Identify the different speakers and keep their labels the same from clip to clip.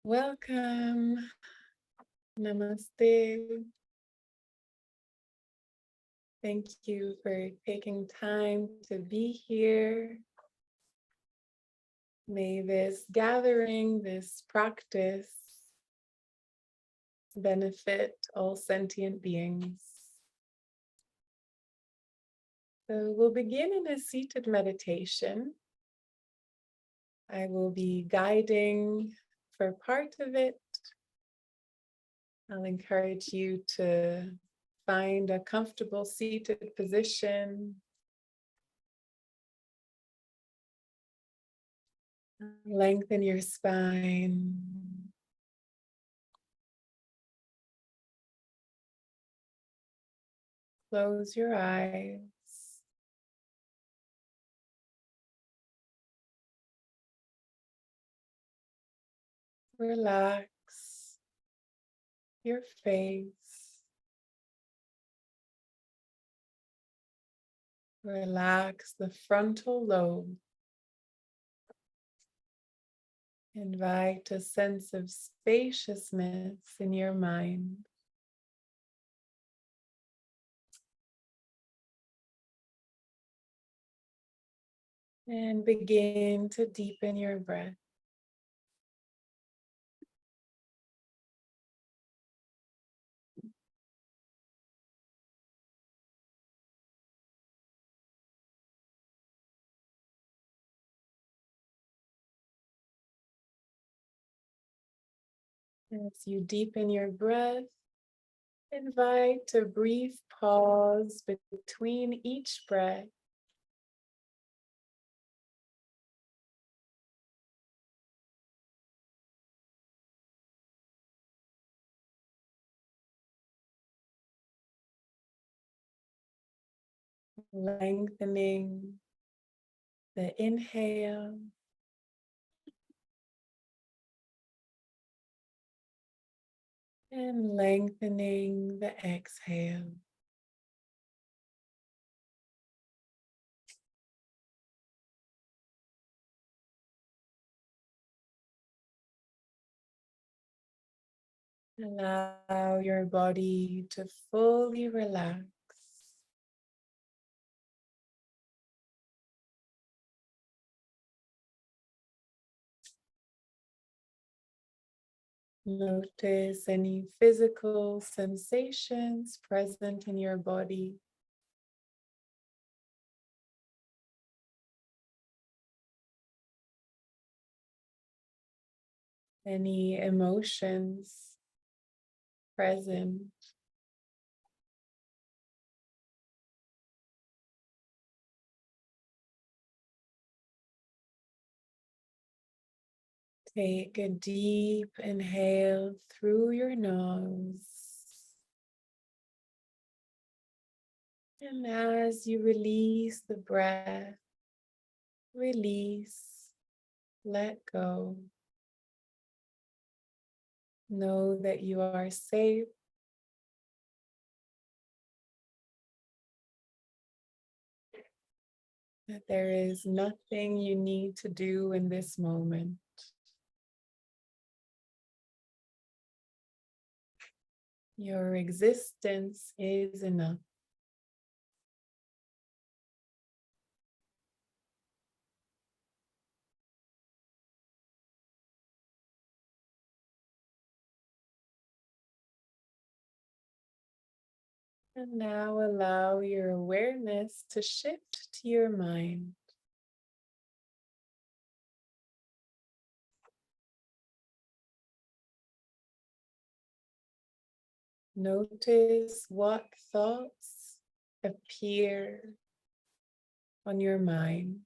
Speaker 1: Welcome. Namaste. Thank you for taking time to be here. May this gathering, this practice benefit all sentient beings. So we'll begin in a seated meditation. I will be guiding for part of it. I'll encourage you to find a comfortable seated position. Lengthen your spine. Close your eyes. Relax your face. Relax the frontal lobe. Invite a sense of spaciousness in your mind. And begin to deepen your breath. As you deepen your breath, invite a brief pause between each breath. Lengthening the inhale and lengthening the exhale. Allow your body to fully relax. Notice any physical sensations present in your body. Any emotions present. Take a deep inhale through your nose. And as you release the breath, release, let go. Know that you are safe. That there is nothing you need to do in this moment. Your existence is enough. And now allow your awareness to shift to your mind. Notice what thoughts appear on your mind.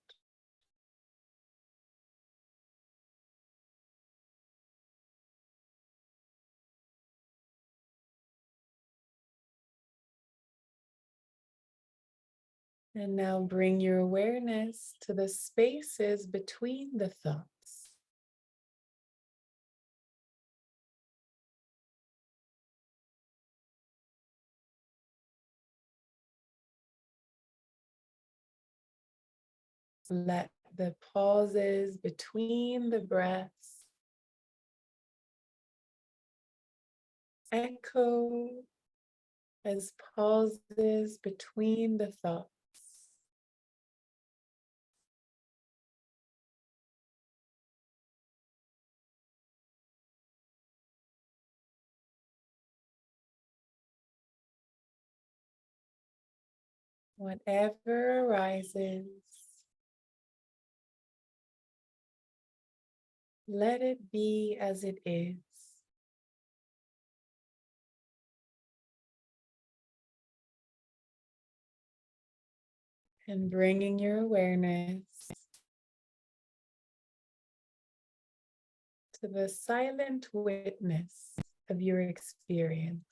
Speaker 1: And now bring your awareness to the spaces between the thoughts. Let the pauses between the breaths echo as pauses between the thoughts. Whatever arises, let it be as it is. And bringing your awareness to the silent witness of your experience.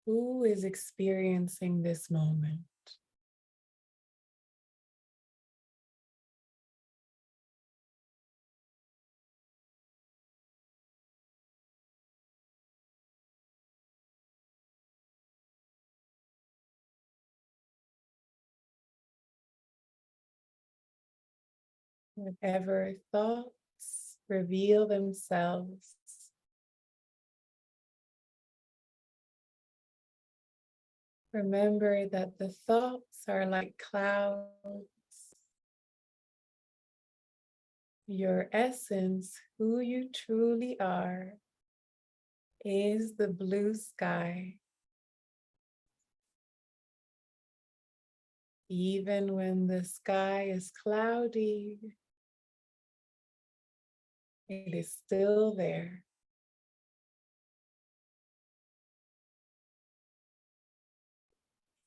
Speaker 1: Who is experiencing this moment? Whatever thoughts reveal themselves, remember that the thoughts are like clouds. Your essence, who you truly are, is the blue sky. Even when the sky is cloudy, it is still there.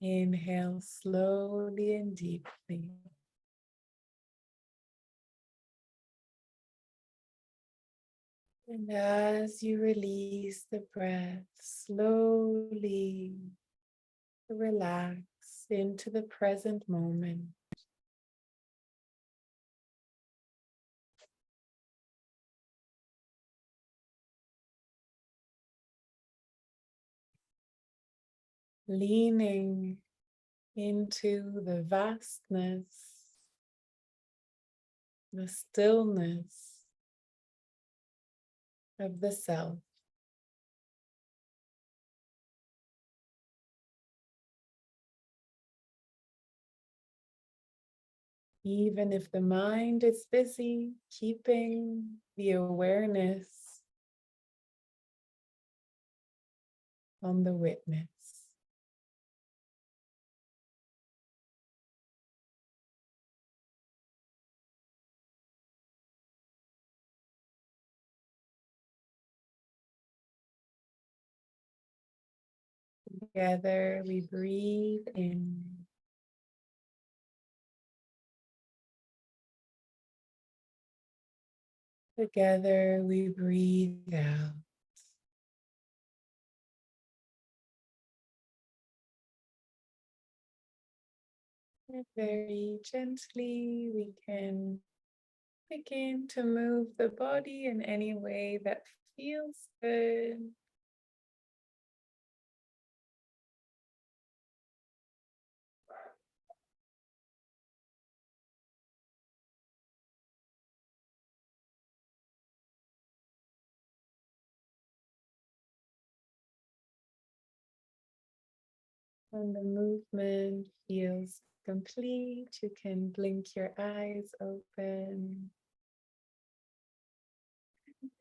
Speaker 1: Inhale slowly and deeply. And as you release the breath, slowly relax into the present moment. Leaning into the vastness, the stillness of the self. Even if the mind is busy, keeping the awareness on the witness. Together we breathe in. Together we breathe out. And very gently we can begin to move the body in any way that feels good. When the movement feels complete, you can blink your eyes open.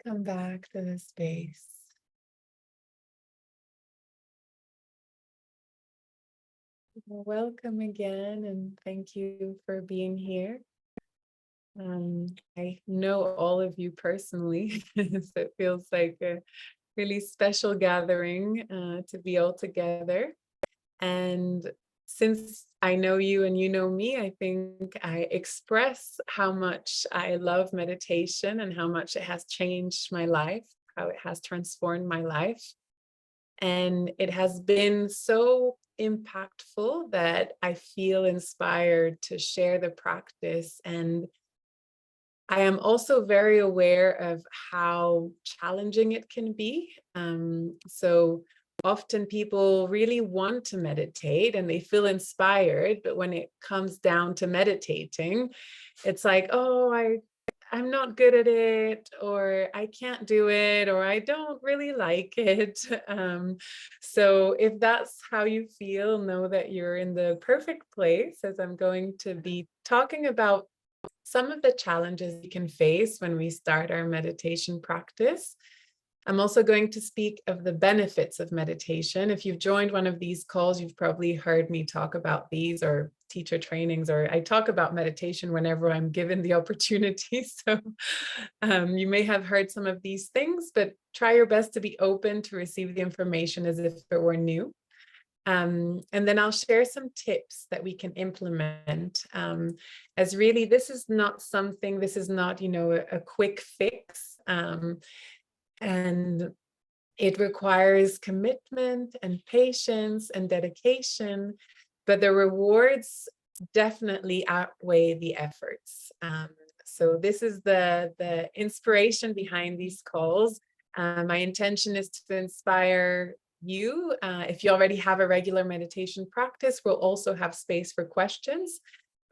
Speaker 1: Come back to the space. Welcome again, and thank you for being here. I know all of you personally, so it feels like a really special gathering to be all together. And since I know you and you know me, I think I express how much I love meditation and how much it has changed my life, how it has transformed my life. And it has been so impactful that I feel inspired to share the practice. And I am also very aware of how challenging it can be. So often people really want to meditate and they feel inspired, but when it comes down to meditating, it's like, oh, I'm not good at it, or I can't do it, or I don't really like it. So if that's how you feel, know that you're in the perfect place, as I'm going to be talking about some of the challenges we can face when we start our meditation practice. I'm also going to speak of the benefits of meditation. If you've joined one of these calls, you've probably heard me talk about these or teacher trainings, or I talk about meditation whenever I'm given the opportunity. So you may have heard some of these things, but try your best to be open to receive the information as if it were new. And then I'll share some tips that we can implement, as really this is not, a quick fix. And it requires commitment and patience and dedication, but the rewards definitely outweigh the efforts. So this is the inspiration behind these calls. My intention is to inspire you. If you already have a regular meditation practice, we'll also have space for questions,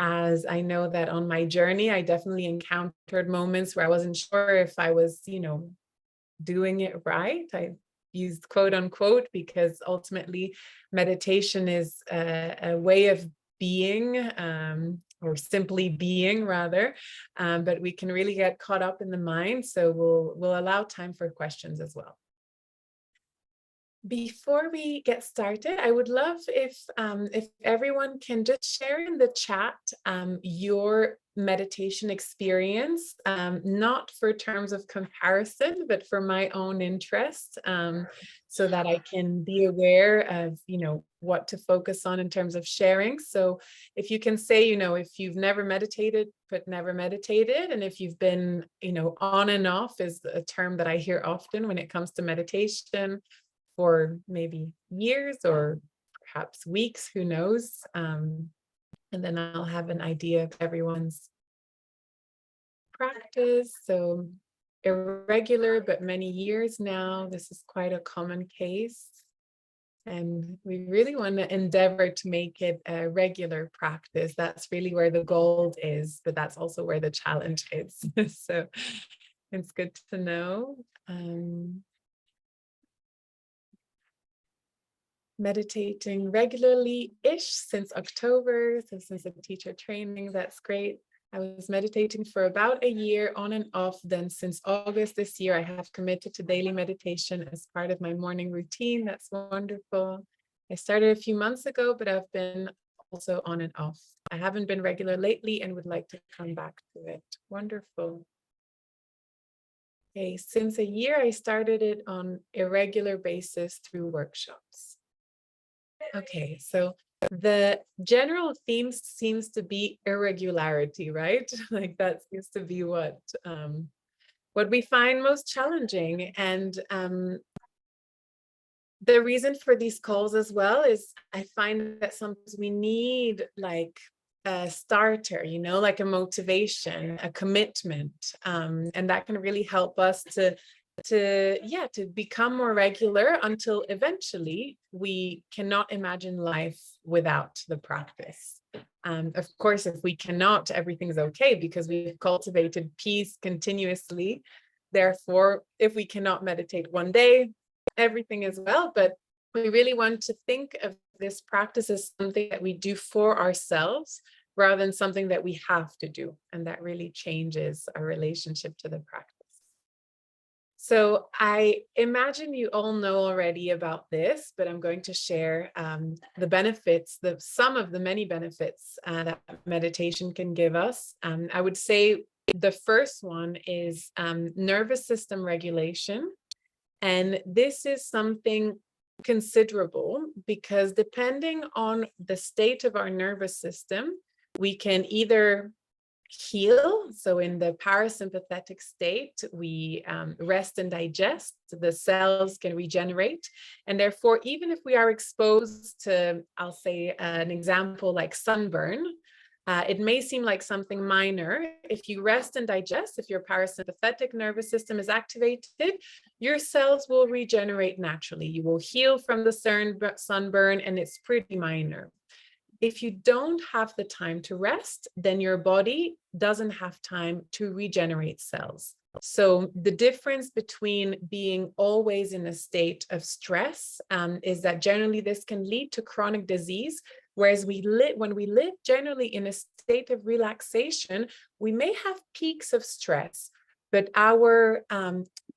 Speaker 1: as I know that on my journey, I definitely encountered moments where I wasn't sure if I was, doing it right. I used quote unquote because ultimately meditation is a way of being, or simply being rather, but we can really get caught up in the mind. So we'll allow time for questions as well. Before we get started, I would love if everyone can just share in the chat your meditation experience, not for terms of comparison, but for my own interest, so that I can be aware of, what to focus on in terms of sharing. So if you can say, if you've never meditated, put never meditated. And if you've been, on and off is a term that I hear often when it comes to meditation, for maybe years or perhaps weeks, who knows? And then I'll have an idea of everyone's practice. So irregular, but many years now. This is quite a common case. And we really want to endeavor to make it a regular practice. That's really where the gold is, but that's also where the challenge is. So it's good to know. Meditating regularly-ish since October, so since the teacher training, that's great. I was meditating for about a year on and off. Then since August this year, I have committed to daily meditation as part of my morning routine. That's wonderful. I started a few months ago, but I've been also on and off. I haven't been regular lately and would like to come back to it. Wonderful. Okay, since a year, I started it on a regular basis through workshops. Okay, so the general theme seems to be irregularity, right? Like that seems to be what we find most challenging. And the reason for these calls as well is I find that sometimes we need like a starter, like a motivation, a commitment, and that can really help us to become more regular until eventually we cannot imagine life without the practice. Of course, if we cannot, everything's okay because we've cultivated peace continuously. Therefore, if we cannot meditate one day, everything is well. But we really want to think of this practice as something that we do for ourselves rather than something that we have to do. And that really changes our relationship to the practice. So I imagine you all know already about this, but I'm going to share the benefits, some of the many benefits that meditation can give us. I would say the first one is nervous system regulation. And this is something considerable because depending on the state of our nervous system, we can either heal. So in the parasympathetic state, we rest and digest, the cells can regenerate. And therefore, even if we are exposed to, I'll say an example like sunburn, It may seem like something minor. If you rest and digest, if your parasympathetic nervous system is activated, your cells will regenerate naturally. You will heal from the sunburn, and it's pretty minor. If you don't have the time to rest, then your body doesn't have time to regenerate cells. So the difference between being always in a state of stress is that generally this can lead to chronic disease. Whereas when we live generally in a state of relaxation, we may have peaks of stress, but our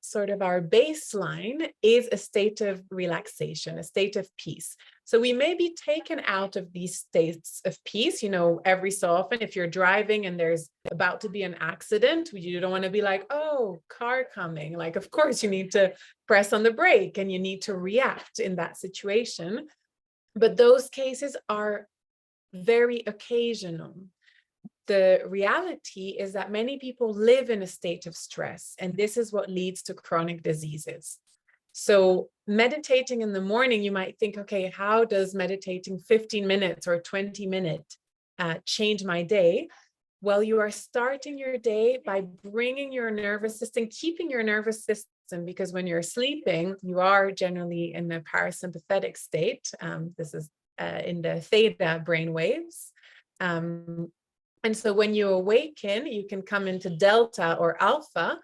Speaker 1: sort of our baseline is a state of relaxation, a state of peace. So we may be taken out of these states of peace, every so often. If you're driving and there's about to be an accident, you don't want to be like, oh, car coming. Like, of course, you need to press on the brake and you need to react in that situation. But those cases are very occasional. The reality is that many people live in a state of stress, and this is what leads to chronic diseases. So meditating in the morning, you might think, okay, how does meditating 15 minutes or 20 minutes change my day? Well, you are starting your day by bringing your nervous system, keeping your nervous system, because when you're sleeping, you are generally in the parasympathetic state. This is in the theta brain waves. And so when you awaken, you can come into delta or alpha.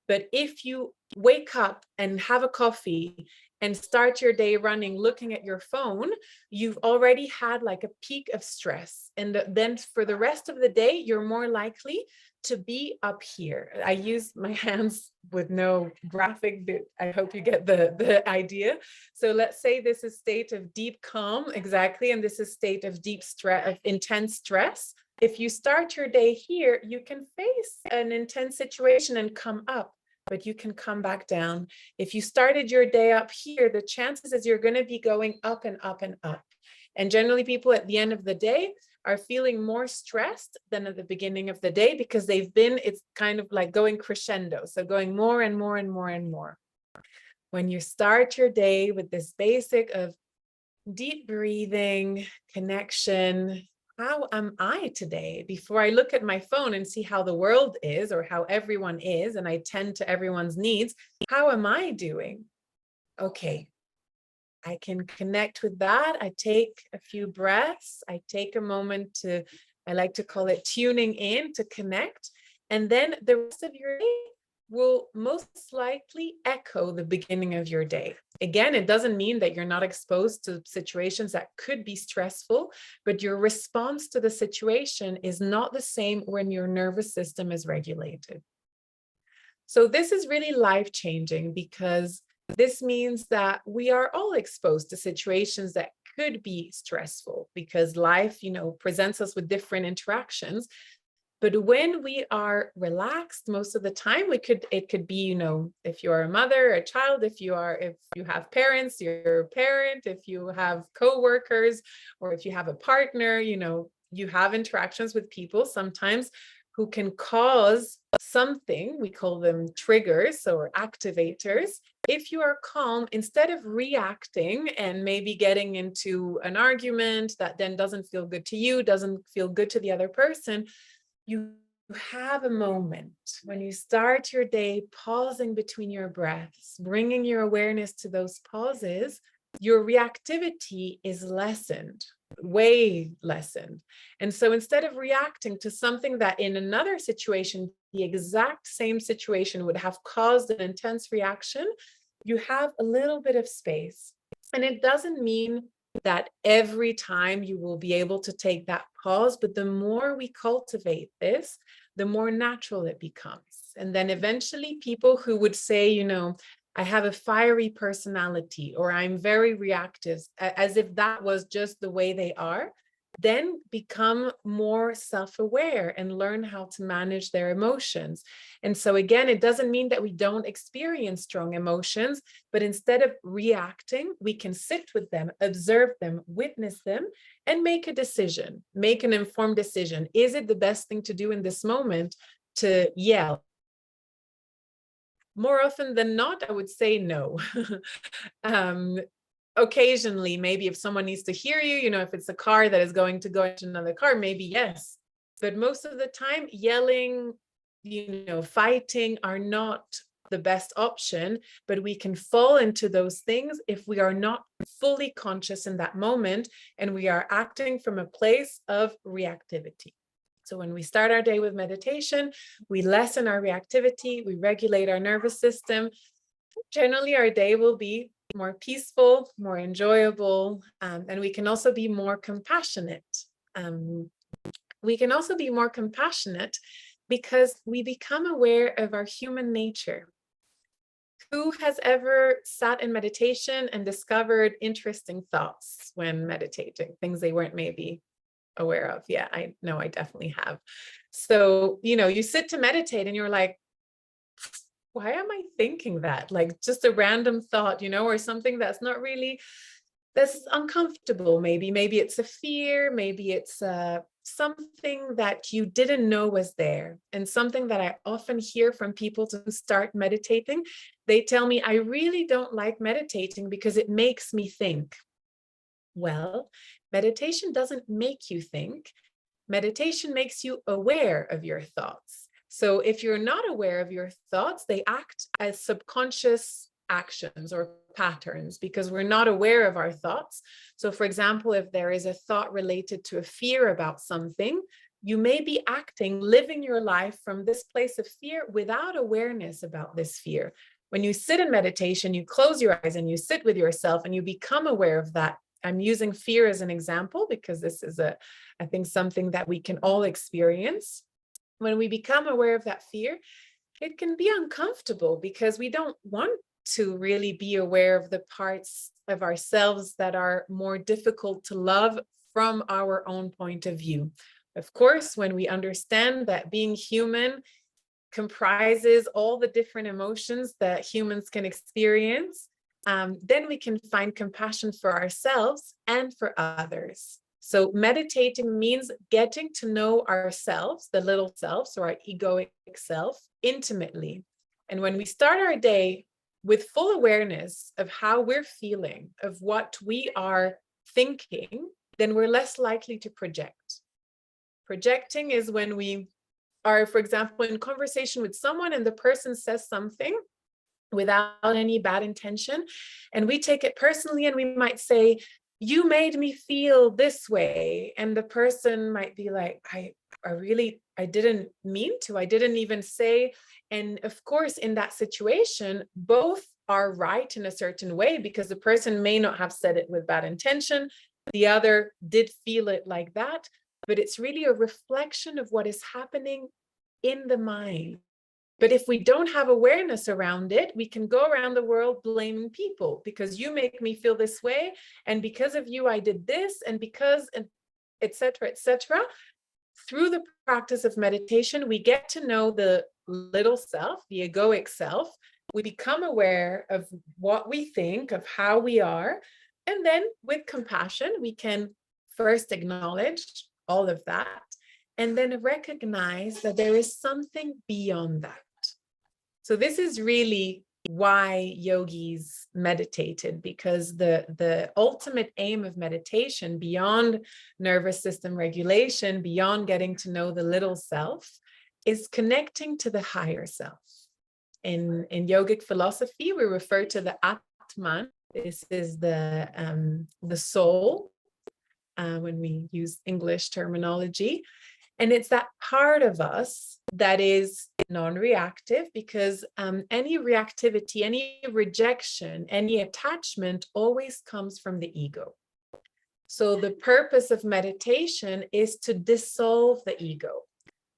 Speaker 1: But if you wake up and have a coffee and start your day running, looking at your phone, you've already had like a peak of stress. And then for the rest of the day, you're more likely to be up here. I use my hands with no graphic, but I hope you get the idea. So let's say this is state of deep calm, exactly. And this is state of deep stress, of intense stress. If you start your day here, you can face an intense situation and come up, but you can come back down. If you started your day up here, the chances is you're going to be going up and up and up. And generally people at the end of the day are feeling more stressed than at the beginning of the day, because it's kind of like going crescendo. So going more and more and more and more. When you start your day with this basic of deep breathing, connection, how am I today? Before I look at my phone and see how the world is or how everyone is, and I tend to everyone's needs, how am I doing? Okay, I can connect with that. I take a few breaths. I take a moment I like to call it tuning in, to connect. And then the rest of your day will most likely echo the beginning of your day. Again, it doesn't mean that you're not exposed to situations that could be stressful, but your response to the situation is not the same when your nervous system is regulated. So this is really life-changing, because this means that we are all exposed to situations that could be stressful, because life, presents us with different interactions. But when we are relaxed, most of the time, it could be, if you're a mother, a child, if you have parents, you're a parent, if you have coworkers, or if you have a partner, you have interactions with people sometimes who can cause something. We call them triggers or activators. If you are calm, instead of reacting and maybe getting into an argument that then doesn't feel good to you, doesn't feel good to the other person, you have a moment when you start your day pausing between your breaths, bringing your awareness to those pauses, your reactivity is lessened, way lessened. And so instead of reacting to something that in another situation, the exact same situation would have caused an intense reaction, you have a little bit of space. And it doesn't mean that every time you will be able to take that pause, but the more we cultivate this, the more natural it becomes. And then eventually people who would say, I have a fiery personality, or I'm very reactive, as if that was just the way they are, then become more self-aware and learn how to manage their emotions. And so again, it doesn't mean that we don't experience strong emotions, but instead of reacting, we can sit with them, observe them, witness them, and make a decision, make an informed decision. Is it the best thing to do in this moment to yell? More often than not, I would say no. Occasionally, maybe if someone needs to hear you, if it's a car that is going to go into another car, maybe yes. But most of the time, yelling, fighting are not the best option, but we can fall into those things if we are not fully conscious in that moment and we are acting from a place of reactivity. So when we start our day with meditation, we lessen our reactivity, we regulate our nervous system. Generally, our day will be more peaceful, more enjoyable, and we can also be more compassionate. We can also be more compassionate because we become aware of our human nature. Who has ever sat in meditation and discovered interesting thoughts when meditating, things they weren't maybe aware of? Yeah, I know I definitely have. So, you sit to meditate and you're like, why am I thinking that? Like just a random thought, or something that's not really, that's uncomfortable. Maybe it's a fear, maybe it's something that you didn't know was there. And something that I often hear from people to start meditating, they tell me, I really don't like meditating because it makes me think. Well, meditation doesn't make you think. Meditation makes you aware of your thoughts. So if you're not aware of your thoughts, they act as subconscious actions or patterns because we're not aware of our thoughts. So for example, if there is a thought related to a fear about something, you may be acting, living your life from this place of fear without awareness about this fear. When you sit in meditation, you close your eyes and you sit with yourself and you become aware of that. I'm using fear as an example because this is I think something that we can all experience. When we become aware of that fear, it can be uncomfortable because we don't want to really be aware of the parts of ourselves that are more difficult to love from our own point of view. Of course, when we understand that being human comprises all the different emotions that humans can experience, then we can find compassion for ourselves and for others. So meditating means getting to know ourselves, the little self, so our egoic self, intimately. And when we start our day with full awareness of how we're feeling, of what we are thinking, then we're less likely to project. Projecting is when we are, for example, in conversation with someone and the person says something without any bad intention, and we take it personally and we might say, you made me feel this way. And the person might be like, I didn't mean to, I didn't even say. And of course, in that situation, both are right in a certain way because the person may not have said it with bad intention. The other did feel it like that, but it's really a reflection of what is happening in the mind. But if we don't have awareness around it, we can go around the world blaming people because you make me feel this way. And because of you, I did this, and because, et cetera, et cetera. Through the practice of meditation, we get to know the little self, the egoic self. We become aware of what we think, of how we are. And then with compassion, we can first acknowledge all of that and then recognize that there is something beyond that. So this is really why yogis meditated, because the ultimate aim of meditation, beyond nervous system regulation, beyond getting to know the little self, is connecting to the higher self. In yogic philosophy, we refer to the Atman. This is the soul, when we use English terminology. And it's that part of us that is non-reactive, because any reactivity, any rejection, any attachment always comes from the ego. So the purpose of meditation is to dissolve the ego.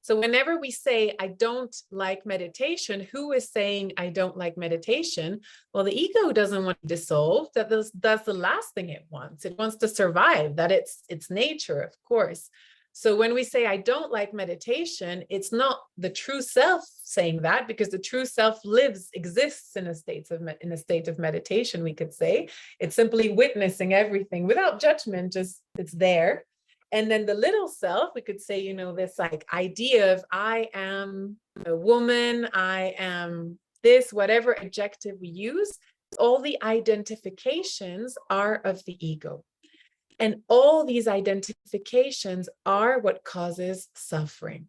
Speaker 1: So whenever we say, I don't like meditation, who is saying I don't like meditation? Well, the ego doesn't want to dissolve. That's the last thing it wants. It wants to survive. That its nature, of course. So when we say, I don't like meditation, it's not the true self saying that, because the true self exists in a state of meditation, we could say. It's simply witnessing everything without judgment, just it's there. And then the little self, we could say, this like idea of I am a woman, I am this, whatever adjective we use, all the identifications are of the ego. And all these identifications are what causes suffering.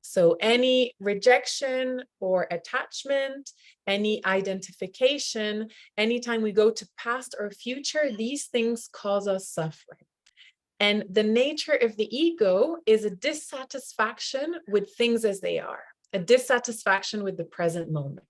Speaker 1: So any rejection or attachment, any identification, anytime we go to past or future, these things cause us suffering. And the nature of the ego is a dissatisfaction with things as they are, a dissatisfaction with the present moment.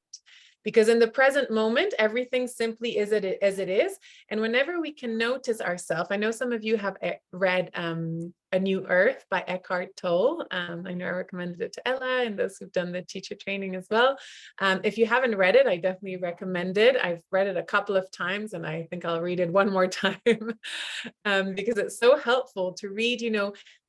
Speaker 1: Because in the present moment, everything simply is as it is. And whenever we can notice ourselves, I know some of you have read A New Earth by Eckhart Tolle. I know I recommended it to Ella and those who've done the teacher training as well. If you haven't read it, I definitely recommend it. I've read it a couple of times and I think I'll read it one more time because it's so helpful to read.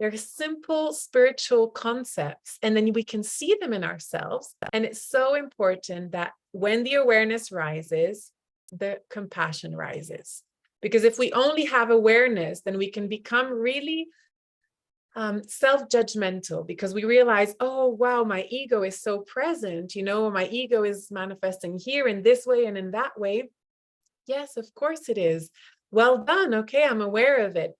Speaker 1: They're simple spiritual concepts and then we can see them in ourselves. And it's so important that when the awareness rises, the compassion rises. Because if we only have awareness, then we can become really self-judgmental because we realize, oh, wow, my ego is so present. My ego is manifesting here in this way and in that way. Yes, of course it is. Well done. Okay, I'm aware of it.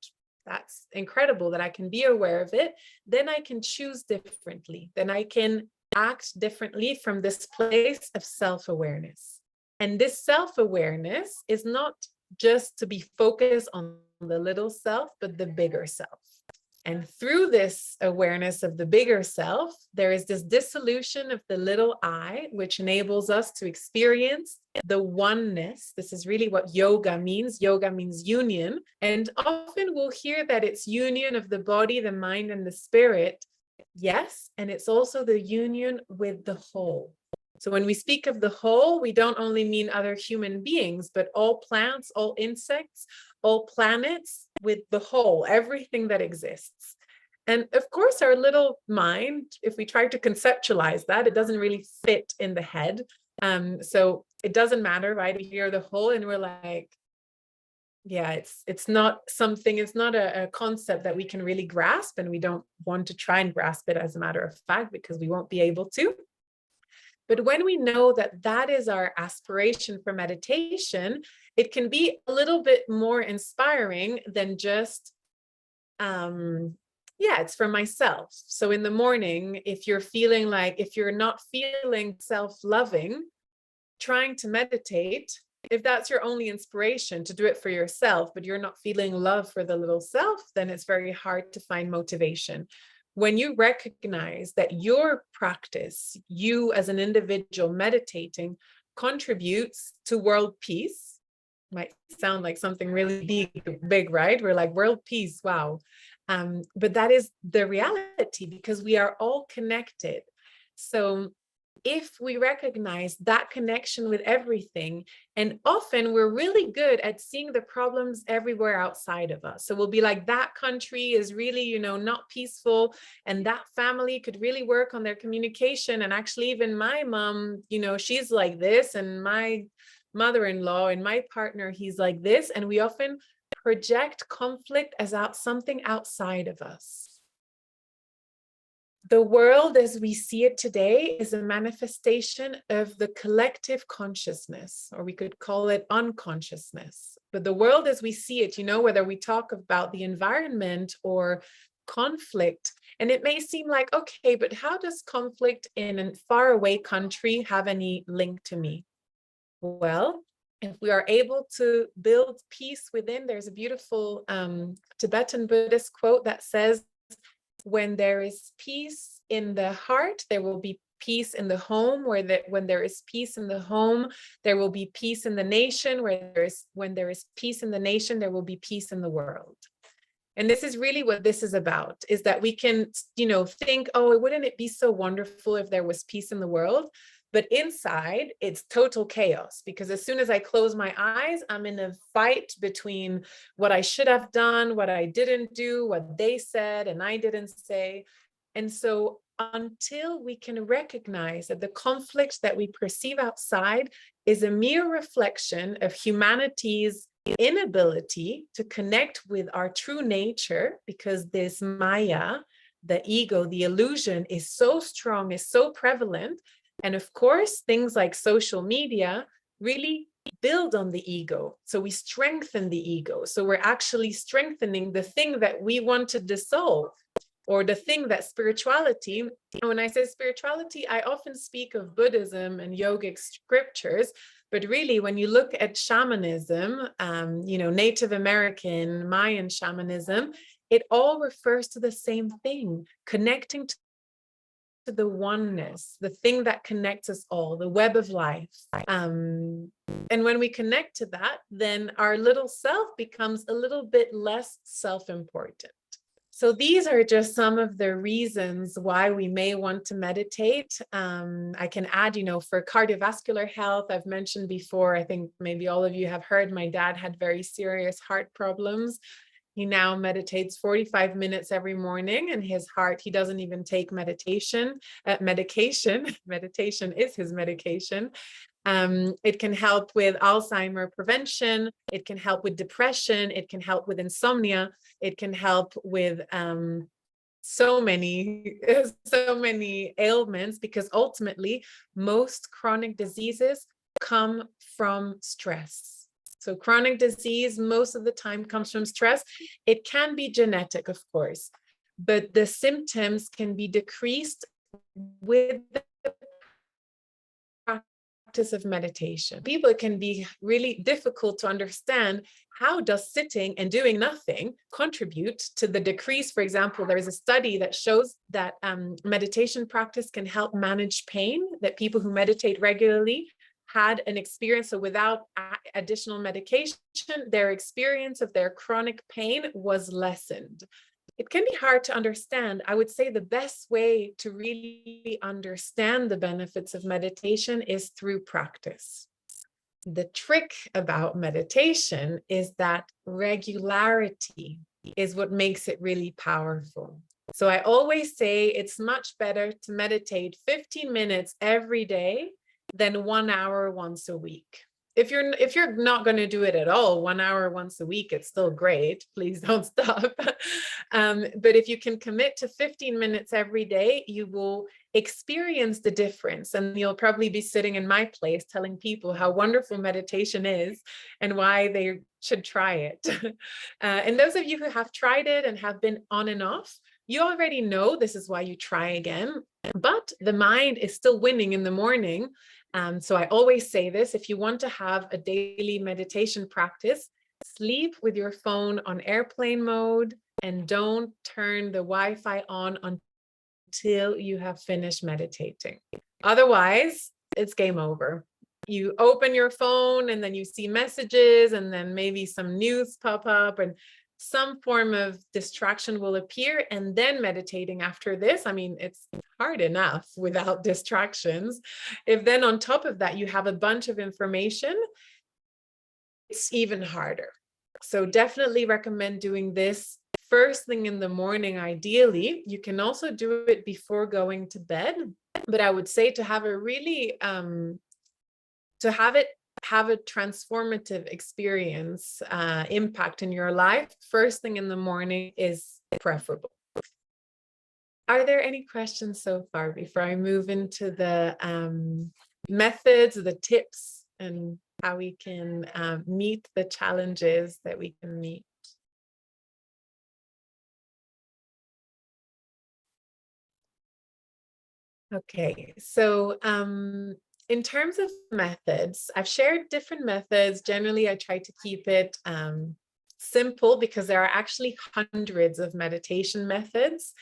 Speaker 1: That's incredible that I can be aware of it. Then I can choose differently. Then I can act differently from this place of self-awareness. And this self-awareness is not just to be focused on the little self, but the bigger self. And through this awareness of the bigger self, there is this dissolution of the little I, which enables us to experience the oneness. This is really what yoga means. Yoga means union. And often we'll hear that it's union of the body, the mind, and the spirit. Yes, and it's also the union with the whole. So when we speak of the whole, we don't only mean other human beings, but all plants, all insects, all planets with the whole, everything that exists. And of course, our little mind, if we try to conceptualize that, it doesn't really fit in the head. So it doesn't matter, right? We hear the whole and we're like, yeah, it's not something, it's not a concept that we can really grasp, and we don't want to try and grasp it as a matter of fact because we won't be able to. But when we know that that is our aspiration for meditation, it can be a little bit more inspiring than just, it's for myself. So in the morning, if you're not feeling self-loving, trying to meditate, if that's your only inspiration to do it for yourself, but you're not feeling love for the little self, then it's very hard to find motivation. When you recognize that your practice, you as an individual meditating, contributes to world peace, might sound like something really big, right? We're like, world peace, wow. But that is the reality because we are all connected. So if we recognize that connection with everything, and often we're really good at seeing the problems everywhere outside of us. So we'll be like, that country is really, not peaceful, and that family could really work on their communication. And actually, even my mom, she's like this, and my mother-in-law and my partner, he's like this. And we often project conflict as something outside of us. The world as we see it today is a manifestation of the collective consciousness, or we could call it unconsciousness. But the world as we see it, whether we talk about the environment or conflict, and it may seem like, okay, but how does conflict in a faraway country have any link to me? Well, if we are able to build peace within, there's a beautiful Tibetan Buddhist quote that says, when there is peace in the heart, there will be peace in the home. When there is peace in the home, there will be peace in the nation. When there is peace in the nation, there will be peace in the world. And this is really what this is about, is that we can, think, oh, wouldn't it be so wonderful if there was peace in the world? But inside, it's total chaos, because as soon as I close my eyes, I'm in a fight between what I should have done, what I didn't do, what they said and I didn't say. And so until we can recognize that the conflict that we perceive outside is a mere reflection of humanity's inability to connect with our true nature, because this Maya, the ego, the illusion is so strong, is so prevalent. And of course, things like social media really build on the ego. So we strengthen the ego. So we're actually strengthening the thing that we want to dissolve, or the thing that spirituality, and when I say spirituality, I often speak of Buddhism and yogic scriptures, but really when you look at shamanism, Native American, Mayan shamanism, it all refers to the same thing, connecting to the oneness, the thing that connects us all, the web of life. And when we connect to that, then our little self becomes a little bit less self-important. So these are just some of the reasons why we may want to meditate. I can add, for cardiovascular health, I've mentioned before, I think maybe all of you have heard, my dad had very serious heart problems. He now meditates 45 minutes every morning, and his heart, he doesn't even take medication. Meditation is his medication. It can help with Alzheimer prevention. It can help with depression. It can help with insomnia. It can help with so many ailments, because ultimately most chronic diseases come from stress. So chronic disease most of the time comes from stress. It can be genetic, of course, but the symptoms can be decreased with the practice of meditation. People, it can be really difficult to understand, how does sitting and doing nothing contribute to the decrease? For example, there is a study that shows that meditation practice can help manage pain, that people who meditate regularly had an experience, so without additional medication, their experience of their chronic pain was lessened. It can be hard to understand. I would say the best way to really understand the benefits of meditation is through practice. The trick about meditation is that regularity is what makes it really powerful. So I always say it's much better to meditate 15 minutes every day than 1 hour once a week. If you're not going to do it at all, 1 hour once a week, it's still great. Please don't stop. But if you can commit to 15 minutes every day, you will experience the difference. And you'll probably be sitting in my place telling people how wonderful meditation is and why they should try it. And those of you who have tried it and have been on and off, you already know this is why you try again. But the mind is still winning in the morning. So I always say this: if you want to have a daily meditation practice, sleep with your phone on airplane mode and don't turn the Wi-Fi on until you have finished meditating. Otherwise, it's game over. You open your phone and then you see messages, and then maybe some news pop up and some form of distraction will appear, and then meditating after this, I mean, it's hard enough without distractions. If then on top of that you have a bunch of information, it's even harder. So definitely recommend doing this first thing in the morning. Ideally, you can also do it before going to bed, but I would say to have a really have a transformative experience, impact in your life, first thing in the morning is preferable. Are there any questions so far before I move into the methods, the tips, and how we can meet the challenges that we can meet? Okay, so in terms of methods, I've shared different methods. Generally, I try to keep it simple, because there are actually hundreds of meditation methods.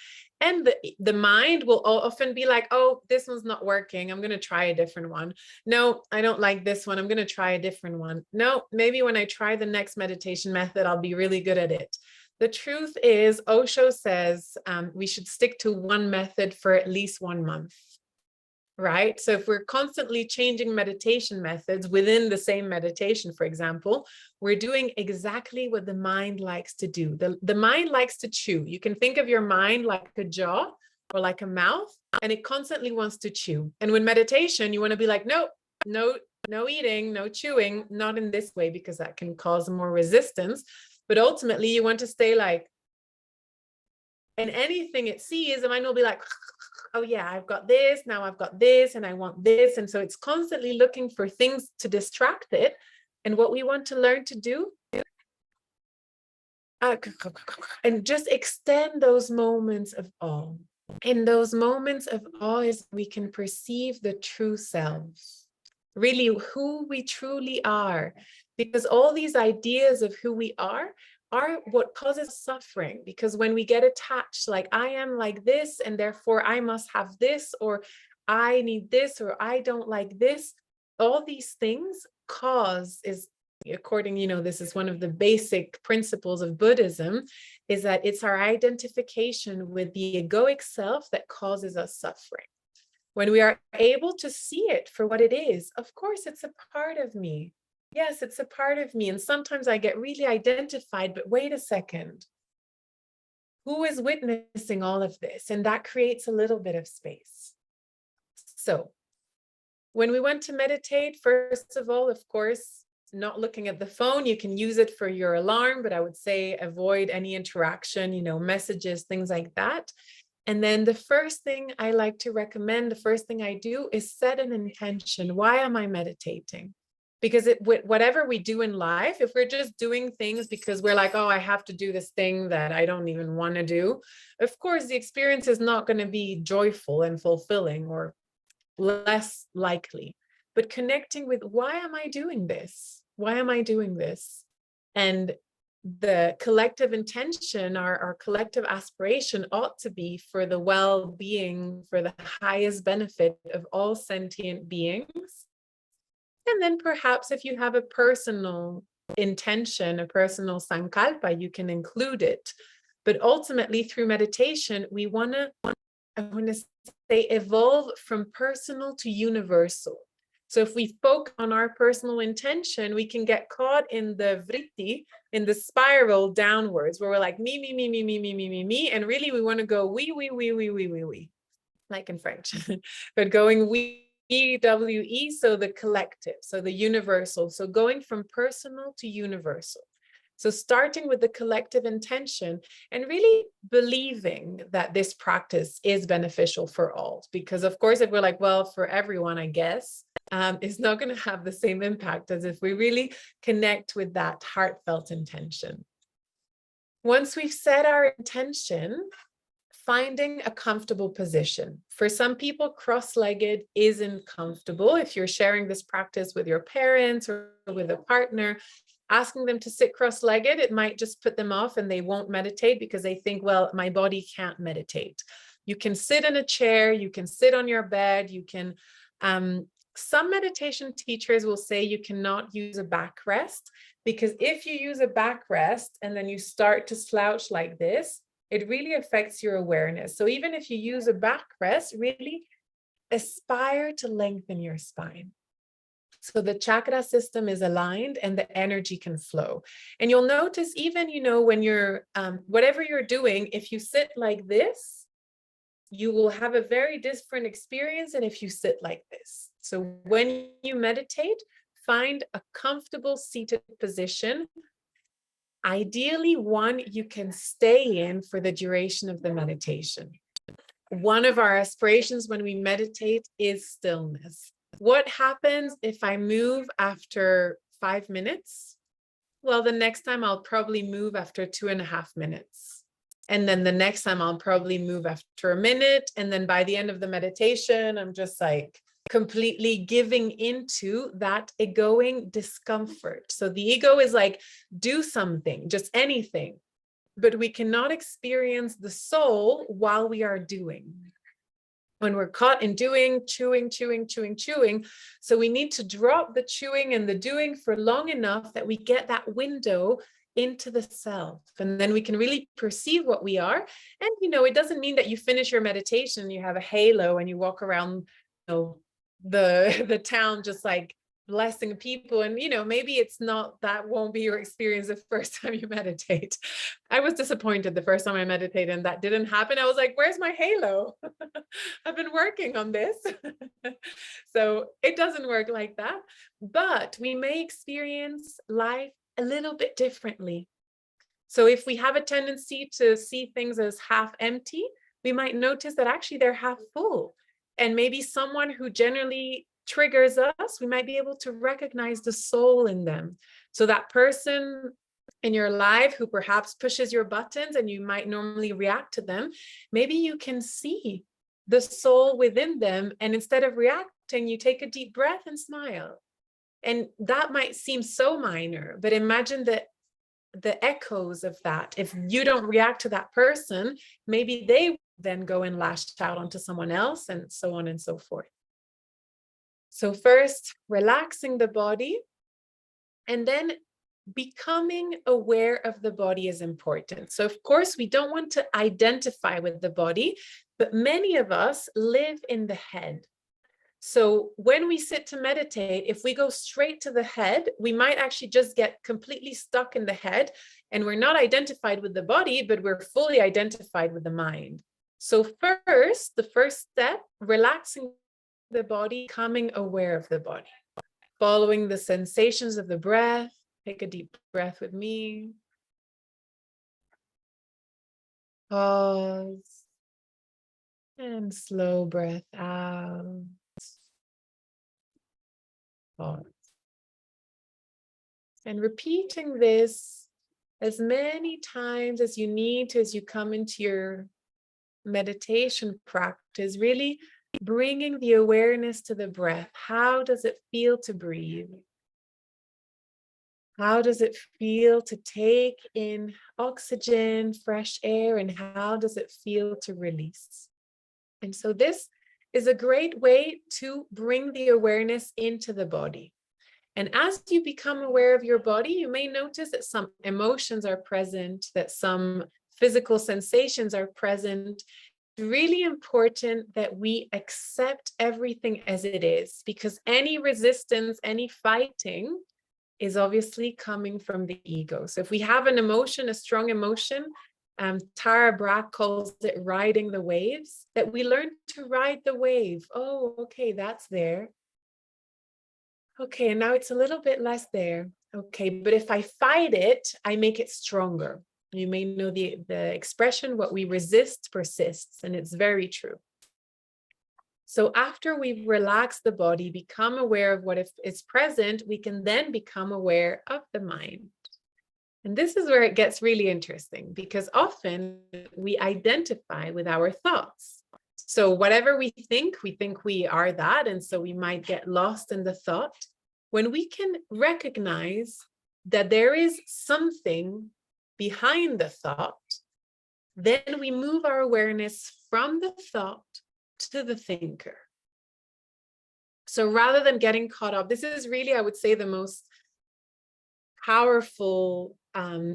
Speaker 1: And the mind will often be like, oh, this one's not working, I'm going to try a different one. No, I don't like this one, I'm going to try a different one. No, maybe when I try the next meditation method, I'll be really good at it. The truth is, Osho says we should stick to one method for at least 1 month. Right? So if we're constantly changing meditation methods within the same meditation, for example, we're doing exactly what the mind likes to do. The mind likes to chew. You can think of your mind like a jaw or like a mouth, and it constantly wants to chew. And with meditation, you want to be like, no, no, no eating, no chewing, not in this way, because that can cause more resistance. But ultimately, you want to stay like, and anything it sees, the mind will be like, oh yeah, I've got this, now I've got this, and I want this. And so it's constantly looking for things to distract it. And what we want to learn to do, and just extend those moments of awe. In those moments of awe is we can perceive the true selves, really who we truly are, because all these ideas of who we are what causes suffering. Because when we get attached, like I am like this and therefore I must have this, or I need this, or I don't like this, all these things cause is, according, this is one of the basic principles of Buddhism, is that it's our identification with the egoic self that causes us suffering. When we are able to see it for what it is, of course, it's a part of me. Yes, it's a part of me. And sometimes I get really identified, but wait a second. Who is witnessing all of this? And that creates a little bit of space. So when we want to meditate, first of all, of course, not looking at the phone. You can use it for your alarm, but I would say avoid any interaction, messages, things like that. And then the first thing I like to recommend, the first thing I do is set an intention. Why am I meditating? Because whatever we do in life, if we're just doing things because we're like, oh, I have to do this thing that I don't even want to do, of course, the experience is not going to be joyful and fulfilling, or less likely. But connecting with, why am I doing this? Why am I doing this? And the collective intention, our collective aspiration ought to be for the well-being, for the highest benefit of all sentient beings. And then perhaps if you have a personal intention, a personal sankalpa, you can include it. But ultimately, through meditation, I want to say, evolve from personal to universal. So if we focus on our personal intention, we can get caught in the vritti, in the spiral downwards, where we're like, me, me, me, me, me, me, me, me, me. And really, we want to go we, like in French, but going we, so the collective, so the universal. So going from personal to universal. So starting with the collective intention and really believing that this practice is beneficial for all. Because of course, if we're like, well, for everyone, I guess, it's not going to have the same impact as if we really connect with that heartfelt intention. Once we've set our intention, finding a comfortable position. For some people, cross-legged isn't comfortable. If you're sharing this practice with your parents or with a partner, asking them to sit cross-legged, it might just put them off and they won't meditate because they think, well, my body can't meditate. You can sit in a chair, you can sit on your bed, you can, some meditation teachers will say you cannot use a backrest, because if you use a backrest and then you start to slouch like this, it really affects your awareness. So even if you use a backrest, really aspire to lengthen your spine. So the chakra system is aligned and the energy can flow. And you'll notice even, when you're, whatever you're doing, if you sit like this, you will have a very different experience than if you sit like this. So when you meditate, find a comfortable seated position. Ideally, one you can stay in for the duration of the meditation. One of our aspirations when we meditate is stillness. What happens if I move after 5 minutes? Well, the next time I'll probably move after 2.5 minutes. And then the next time I'll probably move after a minute. And then by the end of the meditation, I'm just like completely giving into that egoing discomfort. So the ego is like, do something, just anything. But we cannot experience the soul while we are doing. When we're caught in doing, chewing. So we need to drop the chewing and the doing for long enough that we get that window into the self. And then we can really perceive what we are. And, it doesn't mean that you finish your meditation, you have a halo and you walk around, the town just like blessing people. And, maybe it's not, that won't be your experience the first time you meditate. I was disappointed the first time I meditated and that didn't happen. I was like, where's my halo? I've been working on this. So it doesn't work like that, but we may experience life a little bit differently. So if we have a tendency to see things as half empty, we might notice that actually they're half full. And maybe someone who generally triggers us, we might be able to recognize the soul in them. So that person in your life who perhaps pushes your buttons and you might normally react to them, maybe you can see the soul within them. And instead of reacting, you take a deep breath and smile. And that might seem so minor, but imagine the echoes of that. If you don't react to that person, maybe they then go and lash out onto someone else, and so on and so forth. So first, relaxing the body, and then becoming aware of the body is important. So of course, we don't want to identify with the body, but many of us live in the head. So when we sit to meditate, if we go straight to the head, we might actually just get completely stuck in the head, and we're not identified with the body, but we're fully identified with the mind. So first, the first step, relaxing the body, becoming aware of the body, following the sensations of the breath. Take a deep breath with me. Pause. And slow breath out. Pause. And repeating this as many times as you need to as you come into your meditation practice, really bringing the awareness to the breath. How does it feel to breathe? How does it feel to take in oxygen, fresh air, and how does it feel to release? And so this is a great way to bring the awareness into the body. And as you become aware of your body, you may notice that some emotions are present, that some physical sensations are present. It's really important that we accept everything as it is, because any resistance, any fighting is obviously coming from the ego. So if we have an emotion, a strong emotion, Tara Brach calls it riding the waves, that we learn to ride the wave. Oh, okay, that's there. Okay, and now it's a little bit less there. Okay, but if I fight it, I make it stronger. You may know the expression, what we resist persists, and it's very true. So after we've relaxed the body, become aware of what is present, we can then become aware of the mind. And this is where it gets really interesting, because often we identify with our thoughts. So whatever we think we are that. And so we might get lost in the thought. When we can recognize that there is something behind the thought, then we move our awareness from the thought to the thinker. So rather than getting caught up, this is really, I would say, the most powerful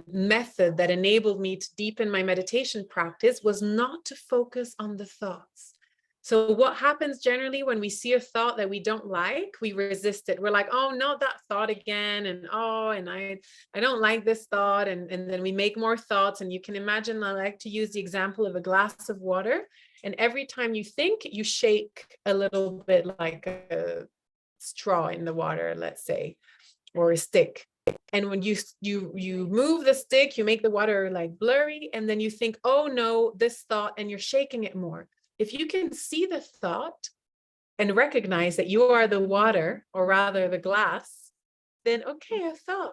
Speaker 1: method that enabled me to deepen my meditation practice, was not to focus on the thoughts. So what happens generally when we see a thought that we don't like, we resist it. We're like, oh, not that thought again. And oh, and I don't like this thought. And then we make more thoughts. And you can imagine, I like to use the example of a glass of water. And every time you think, you shake a little bit, like a straw in the water, let's say, or a stick. And when you move the stick, you make the water like blurry, and then you think, oh no, this thought, and you're shaking it more. If you can see the thought and recognize that you are the water, or rather the glass, then okay, a thought,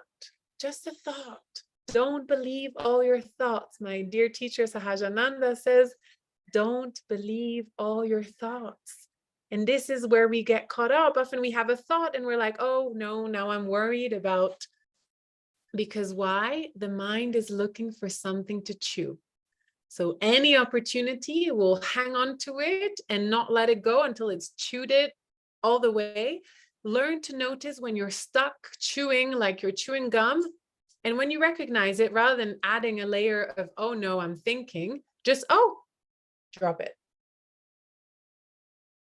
Speaker 1: just a thought. Don't believe all your thoughts. My dear teacher Sahajananda says, don't believe all your thoughts. And this is where we get caught up. Often we have a thought and we're like, oh no, now I'm worried about, because why? The mind is looking for something to chew. So any opportunity, will hang on to it and not let it go until it's chewed it all the way. Learn to notice when you're stuck chewing, like you're chewing gum. And when you recognize it, rather than adding a layer of, oh no, I'm thinking, just, oh, drop it.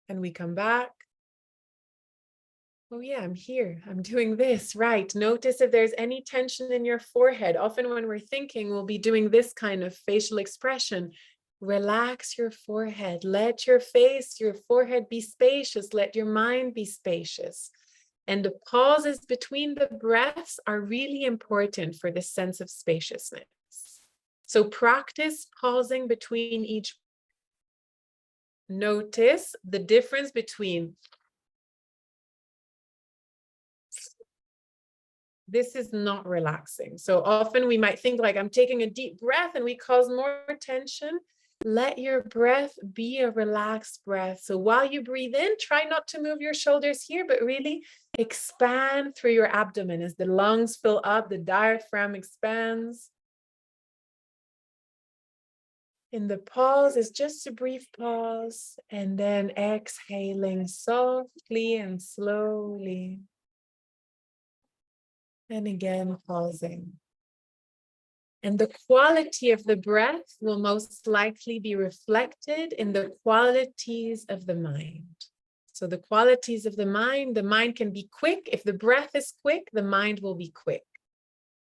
Speaker 1: And we come back. Oh yeah, I'm here. I'm doing this, right? Notice if there's any tension in your forehead. Often when we're thinking, we'll be doing this kind of facial expression. Relax your forehead. Let your face, your forehead be spacious. Let your mind be spacious. And the pauses between the breaths are really important for this sense of spaciousness. So practice pausing between each. Notice the difference between this is not relaxing. So often we might think like, I'm taking a deep breath and we cause more tension. Let your breath be a relaxed breath. So while you breathe in, try not to move your shoulders here, but really expand through your abdomen. As the lungs fill up, the diaphragm expands. And the pause is just a brief pause, and then exhaling softly and slowly. And again, pausing. And the quality of the breath will most likely be reflected in the qualities of the mind. So the qualities of the mind can be quick. If the breath is quick, the mind will be quick.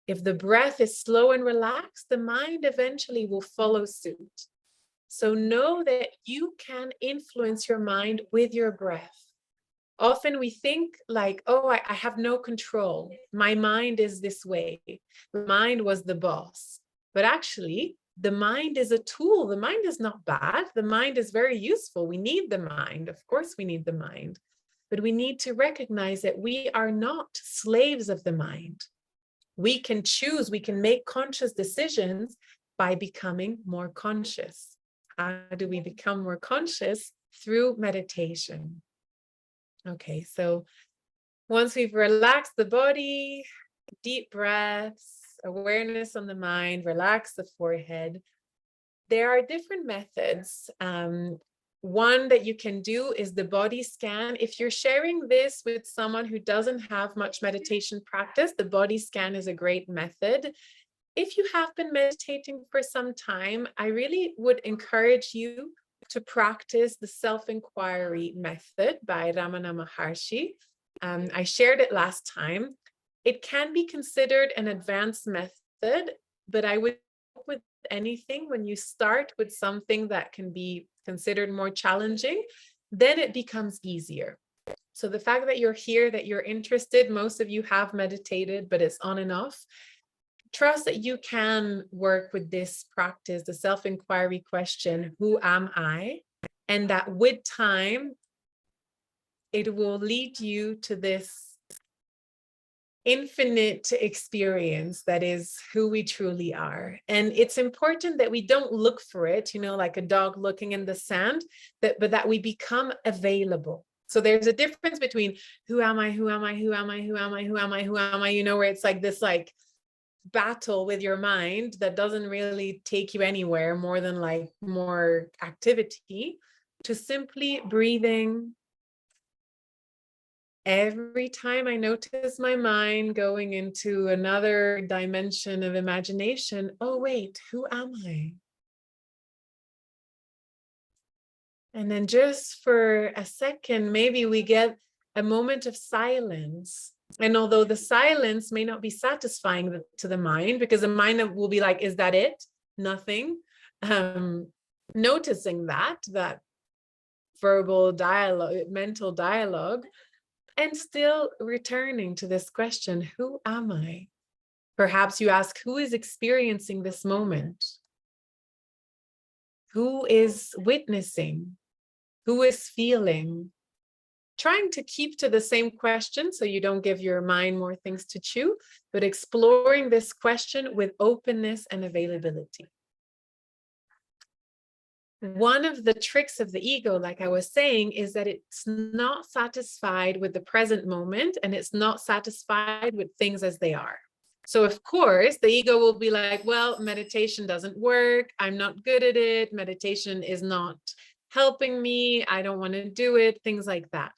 Speaker 1: If the breath is slow and relaxed, the mind eventually will follow suit. So know that you can influence your mind with your breath. Often we think like, oh, I have no control. My mind is this way. The mind was the boss. But actually, the mind is a tool. The mind is not bad. The mind is very useful. We need the mind. Of course, we need the mind. But we need to recognize that we are not slaves of the mind. We can choose, we can make conscious decisions by becoming more conscious. How do we become more conscious? Through meditation. Okay, so once we've relaxed the body, deep breaths, awareness on the mind, relax the forehead. There are different methods. One that you can do is the body scan. If you're sharing this with someone who doesn't have much meditation practice, the body scan is a great method. If you have been meditating for some time, I really would encourage you to practice the self-inquiry method by Ramana Maharshi. I shared it last time. It can be considered an advanced method, but I would with anything, when you start with something that can be considered more challenging, then it becomes easier. So the fact that you're here, that you're interested, most of you have meditated, but it's on and off. Trust that you can work with this practice, the self-inquiry question, who am I? And that with time, it will lead you to this infinite experience that is who we truly are. And it's important that we don't look for it, like a dog looking in the sand, but that we become available. So there's a difference between who am I, who am I, who am I, who am I, who am I, who am I, where it's like this battle with your mind that doesn't really take you anywhere more than more activity, to simply breathing. Every time I notice my mind going into another dimension of imagination, oh, wait, who am I? And then just for a second, maybe we get a moment of silence. And although the silence may not be satisfying to the mind, because the mind will be like, is that it? Nothing. Noticing that verbal dialogue, mental dialogue, and still returning to this question, who am I? Perhaps you ask, who is experiencing this moment? Who is witnessing? Who is feeling? Trying to keep to the same question so you don't give your mind more things to chew, but exploring this question with openness and availability. One of the tricks of the ego, like I was saying, is that it's not satisfied with the present moment, and it's not satisfied with things as they are. So of course, the ego will be like, well, meditation doesn't work. I'm not good at it. Meditation is not helping me. I don't want to do it. Things like that.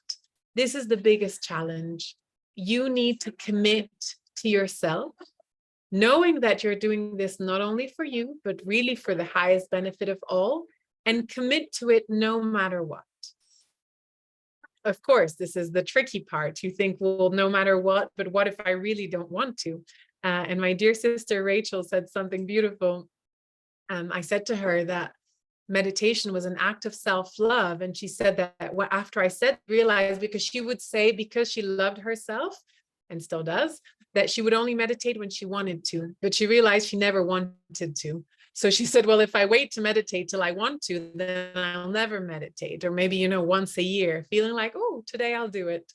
Speaker 1: This is the biggest challenge. You need to commit to yourself, knowing that you're doing this not only for you, but really for the highest benefit of all, and commit to it no matter what. Of course, this is the tricky part. You think, well, no matter what, but what if I really don't want to? And my dear sister Rachel said something beautiful. I said to her that meditation was an act of self-love. And she said that after I said, realized, because she would say, because she loved herself and still does, that she would only meditate when she wanted to, but she realized she never wanted to. So she said, well, if I wait to meditate till I want to, then I'll never meditate. Or maybe, once a year, feeling like, oh, today I'll do it.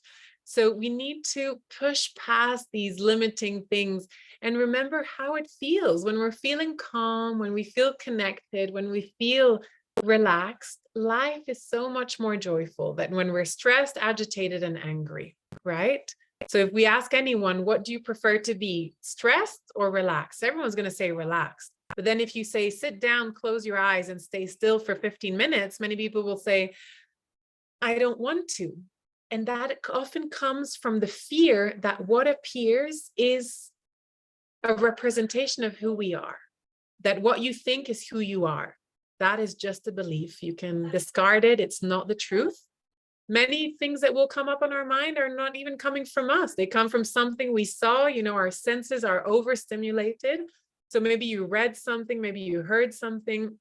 Speaker 1: So we need to push past these limiting things and remember how it feels when we're feeling calm, when we feel connected, when we feel relaxed. Life is so much more joyful than when we're stressed, agitated, and angry, right? So if we ask anyone, what do you prefer to be, stressed or relaxed? Everyone's going to say relaxed. But then if you say, sit down, close your eyes, and stay still for 15 minutes, many people will say, I don't want to. And that often comes from the fear that what appears is a representation of who we are, that what you think is who you are. That is just a belief. You can discard it. It's not the truth. Many things that will come up on our mind are not even coming from us. They come from something we saw. Our senses are overstimulated. So maybe you read something, maybe you heard something.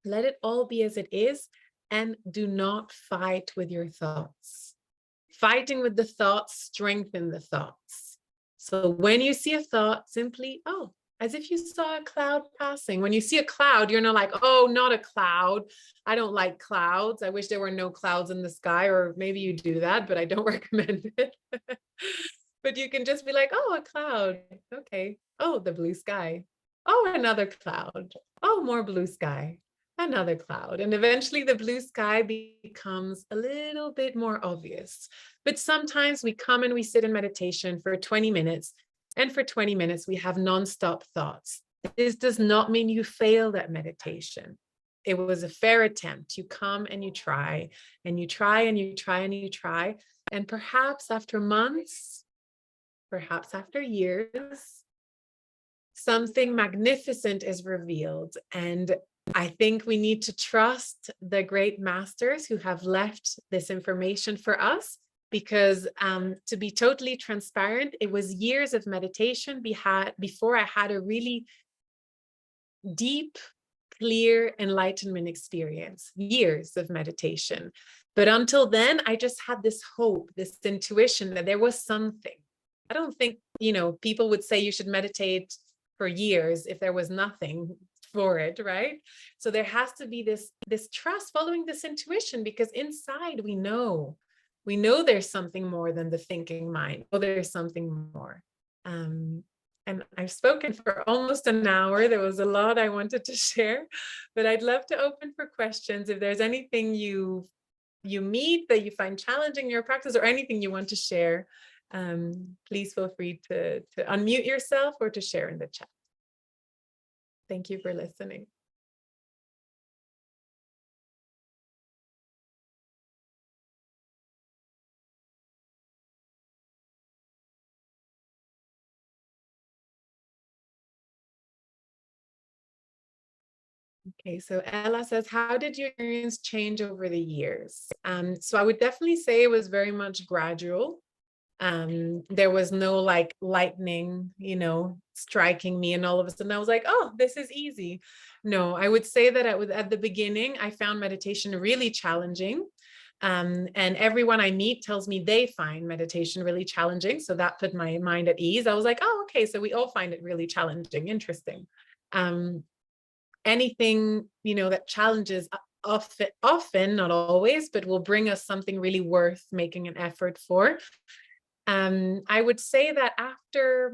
Speaker 1: Let it all be as it is, and do not fight with your thoughts. Fighting with the thoughts strengthens the thoughts. So when you see a thought, simply, oh, as if you saw a cloud passing. When you see a cloud, you're not like, oh, not a cloud. I don't like clouds. I wish there were no clouds in the sky, or maybe you do that, but I don't recommend it. But you can just be like, oh, a cloud. Okay. Oh, the blue sky. Oh, another cloud. Oh, more blue sky. Another cloud. And eventually the blue sky becomes a little bit more obvious. But sometimes we come and we sit in meditation for 20 minutes. And for 20 minutes, we have nonstop thoughts. This does not mean you failed at meditation. It was a fair attempt. You come and you try, and you try, and you try, and you try. And perhaps after months, perhaps after years, something magnificent is revealed. And I think we need to trust the great masters who have left this information for us, because to be totally transparent, it was years of meditation before I had a really deep, clear enlightenment experience, years of meditation. But until then, I just had this hope, this intuition that there was something. I don't think, people would say you should meditate for years if there was nothing for it, right? So there has to be this trust, following this intuition, because inside we know there's something more than the thinking mind. Oh, there's something more. And I've spoken for almost an hour. There was a lot I wanted to share, but I'd love to open for questions. If there's anything you meet that you find challenging in your practice, or anything you want to share, please feel free to unmute yourself or to share in the chat. Thank you for listening. Okay, so Ella says, how did your experience change over the years? So I would definitely say it was very much gradual. There was no like lightning, striking me, and all of a sudden I was like, oh, this is easy. No, I would say that at the beginning, I found meditation really challenging. And everyone I meet tells me they find meditation really challenging. So that put my mind at ease. I was like, oh, okay, so we all find it really challenging. Interesting. Anything, that challenges often, not always, but will bring us something really worth making an effort for. I would say that after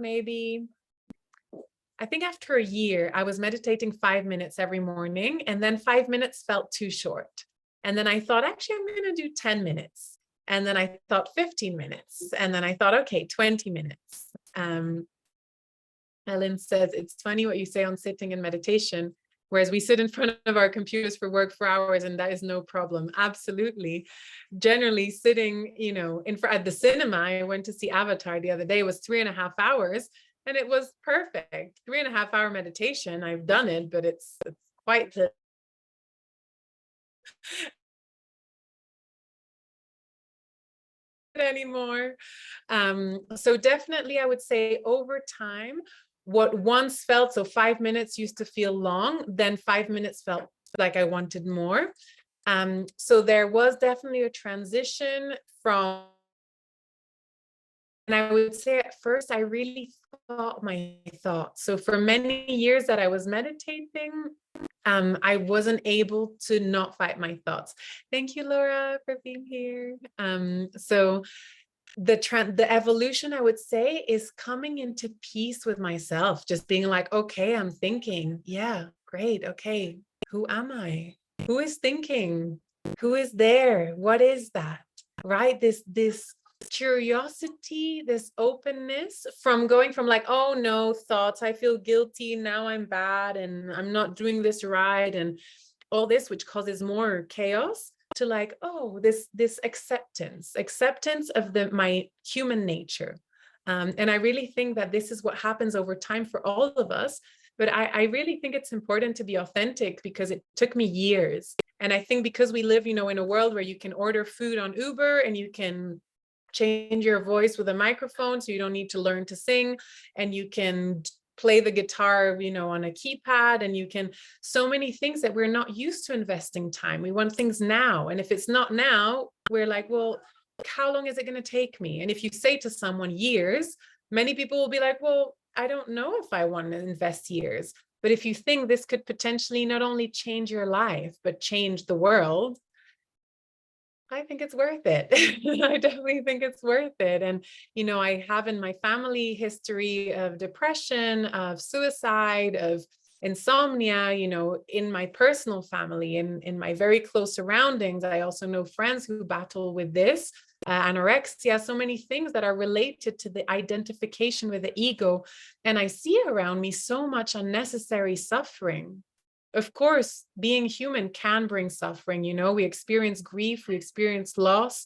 Speaker 1: after a year, I was meditating 5 minutes every morning, and then 5 minutes felt too short. And then I thought, actually, I'm going to do 10 minutes. And then I thought 15 minutes. And then I thought, okay, 20 minutes. Ellen says, it's funny what you say on sitting in meditation, whereas we sit in front of our computers for work for hours, and that is no problem. Absolutely. Generally sitting, at the cinema, I went to see Avatar the other day, it was 3.5 hours, and it was perfect. 3.5 hour meditation. I've done it, but it's quite the anymore. So definitely I would say over time, what once felt, so 5 minutes used to feel long, then 5 minutes felt like I wanted more. So there was definitely a transition from, and I would say at first I really thought my thoughts. So for many years that I was meditating, I wasn't able to not fight my thoughts. Thank you, Laura, for being here. So the evolution, I would say, is coming into peace with myself, just being like, okay, I'm thinking. Yeah, great. Okay, who am I? Who is thinking? Who is there? What is that? Right? This curiosity, this openness from going from like, oh no, thoughts, I feel guilty, now I'm bad and I'm not doing this right, and all this, which causes more chaos, to like, oh, this acceptance of my human nature. And I really think that this is what happens over time for all of us. But I really think it's important to be authentic, because it took me years. And I think because we live, in a world where you can order food on Uber and you can change your voice with a microphone, so you don't need to learn to sing, and you can play the guitar, on a keypad, and you can, so many things that we're not used to investing time. We want things now. And if it's not now, we're like, well, how long is it going to take me? And if you say to someone years, many people will be like, well, I don't know if I want to invest years. But if you think this could potentially not only change your life, but change the world, I think it's worth it. I definitely think it's worth it. And, I have in my family history of depression, of suicide, of insomnia, in my personal family, in my very close surroundings. I also know friends who battle with this, anorexia, so many things that are related to the identification with the ego. And I see around me so much unnecessary suffering. Of course, being human can bring suffering. We experience grief, we experience loss,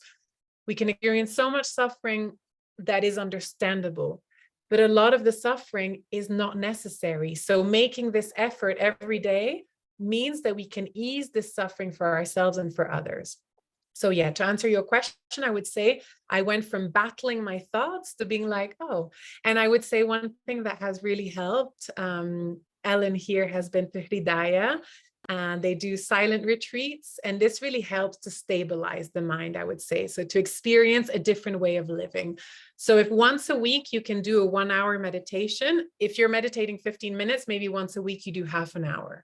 Speaker 1: we can experience so much suffering that is understandable. But a lot of the suffering is not necessary. So making this effort every day means that we can ease this suffering for ourselves and for others. So yeah, to answer your question, I would say I went from battling my thoughts to being like, oh, and I would say one thing that has really helped, Ellen here has been to Hridaya, and they do silent retreats. And this really helps to stabilize the mind, I would say. So to experience a different way of living. So if once a week you can do a 1 hour meditation, if you're meditating 15 minutes, maybe once a week you do half an hour.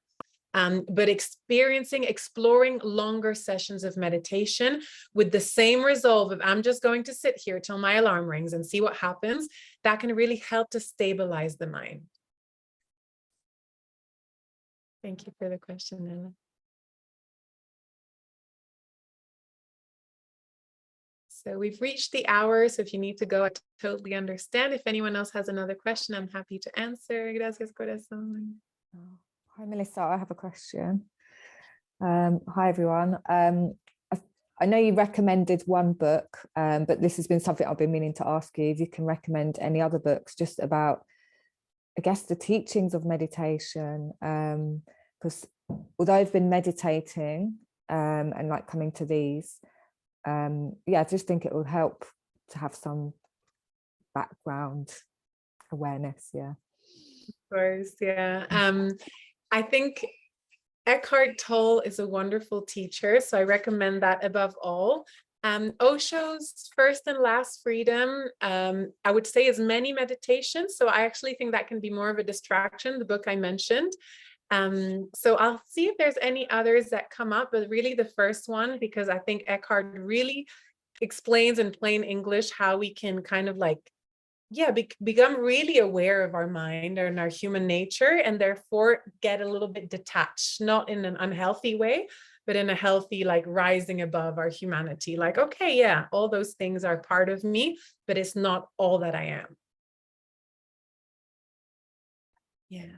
Speaker 1: But exploring longer sessions of meditation with the same resolve of, I'm just going to sit here till my alarm rings and see what happens, that can really help to stabilize the mind. Thank you for the question, Ella. So we've reached the hour. So if you need to go, I totally understand. If anyone else has another question, I'm happy to answer. Gracias, corazón.
Speaker 2: Hi, Melissa. I have a question. Hi, everyone. I know you recommended one book, but this has been something I've been meaning to ask you. If you can recommend any other books just about, I guess, the teachings of meditation. Because although I've been meditating and like coming to these, I just think it will help to have some background awareness. Yeah.
Speaker 1: Of course, yeah. I think Eckhart Tolle is a wonderful teacher, so I recommend that above all. Osho's First and Last Freedom, I would say, is many meditations. So I actually think that can be more of a distraction, the book I mentioned. So I'll see if there's any others that come up, but really the first one, because I think Eckhart really explains in plain English how we can kind of like, become really aware of our mind and our human nature, and therefore get a little bit detached, not in an unhealthy way, but in a healthy, like rising above our humanity. Like, okay, yeah, all those things are part of me, but it's not all that I am. Yeah.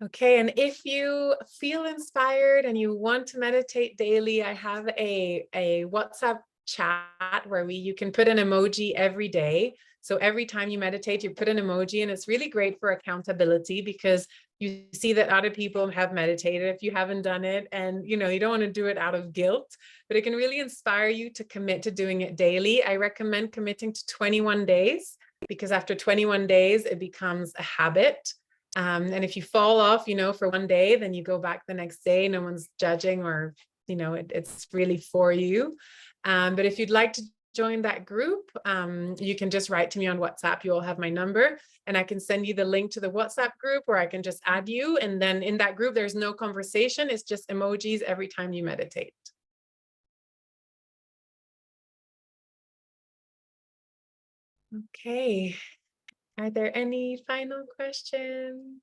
Speaker 1: Okay, and if you feel inspired and you want to meditate daily, I have a WhatsApp chat where you can put an emoji every day. So every time you meditate, you put an emoji, and it's really great for accountability, because you see that other people have meditated if you haven't done it, and you don't want to do it out of guilt, but it can really inspire you to commit to doing it daily. I recommend committing to 21 days, because after 21 days, it becomes a habit. And if you fall off, for one day, then you go back the next day. No one's judging, or, it's really for you. But if you'd like to join that group, you can just write to me on WhatsApp. You all have my number, and I can send you the link to the WhatsApp group, or I can just add you. And then in that group, there's no conversation. It's just emojis every time you meditate. Okay. Are there any final questions?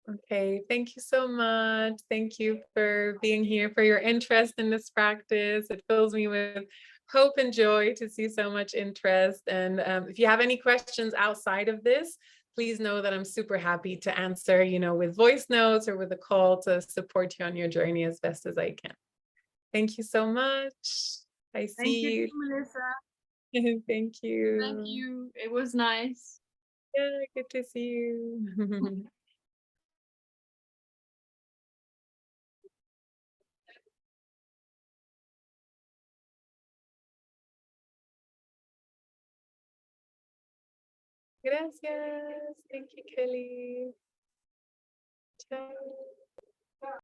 Speaker 1: Okay, thank you so much. Thank you for being here, for your interest in this practice. It fills me with hope and joy to see so much interest. And if you have any questions outside of this, please know that I'm super happy to answer, with voice notes or with a call to support you on your journey as best as I can. Thank you so much. I
Speaker 3: Thank
Speaker 1: see
Speaker 3: you,
Speaker 1: you.
Speaker 3: Melissa.
Speaker 1: Thank you.
Speaker 3: Thank you. It was nice.
Speaker 1: Yeah, good to see you. Gracias. Thank you, Kelly. Ciao.